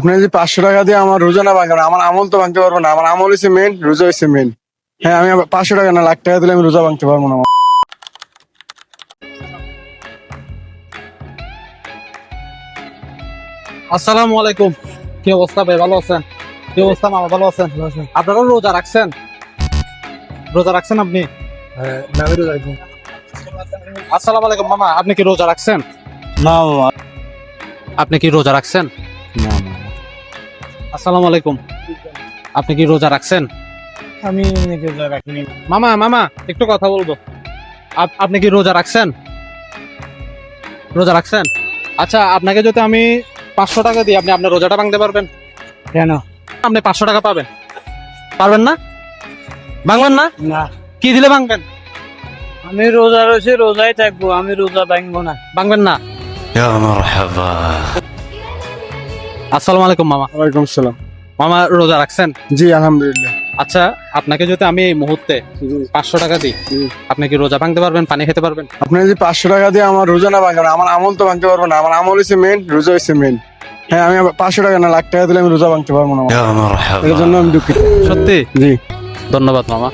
আপনি যদি 500 টাকা দিয়ে আমার রোজা না ভাঙবেন, আমার আমল তো ভাঙতে পারবো না। আমার আমল হচ্ছে মেন, রোজা হচ্ছে মেন। হ্যাঁ, আমি 500 টাকা না, লাখ টাকা দিলে আমি রোজা ভাঙতে পারবো না। আসসালামু আলাইকুম। কি অবস্থা ভাই, ভালো আছেন? কি অবস্থা মামা, ভালো আছেন? আপনারা রোজা রাখছেন? রোজা রাখছেন আপনি? আসসালামু আলাইকুম মামা, আপনি কি রোজা রাখছেন? না আপনি কি রোজা রাখছেন? আসসালামু আলাইকুম, আপনি কি রোজা রাখছেন? আমি রোজা রাখিনি। মামা মামা একটু কথা বলবো। আপনি কি রোজা রাখছেন? রোজা রাখছেন? আচ্ছা, আপনাকে যদি আমি 500 টাকা দিই, আপনি আপনার রোজাটা ভাঙতে পারবেন? কেন? আপনি 500 টাকা পাবেন, পারবেন না? ভাঙবেন না? না, কি দিলে ভাঙবেন? আমি রোজা রয়েছে, রোজাই থাকবো, আমি রোজা ভাঙবো না। ভাঙবেন না? আসসালামু আলাইকুম মামা। ওয়ালাইকুম সালাম। মামা রোজা রাখছেন? জি আলহামদুলিল্লাহ। আচ্ছা, আপনাকে যদি আমি এই মুহূর্তে 500 টাকা দিই, আপনি কি রোজা ভাঙতে পারবেন, পানি খেতে পারবেন? আপনি যদি 500 টাকা দিয়ে আমার রোজা না ভাঙবেন, আমার আমল তো ভাঙতে পারবো না। আমার আমল হচ্ছে মেন, রোজা হচ্ছে মেন। হ্যাঁ, আমি 500 টাকা না, লাখ টাকা দিলে আমি রোজা ভাঙতে পারবো না। এর জন্য আমি দুঃখিত। সত্যি? জি। ধন্যবাদ মামা।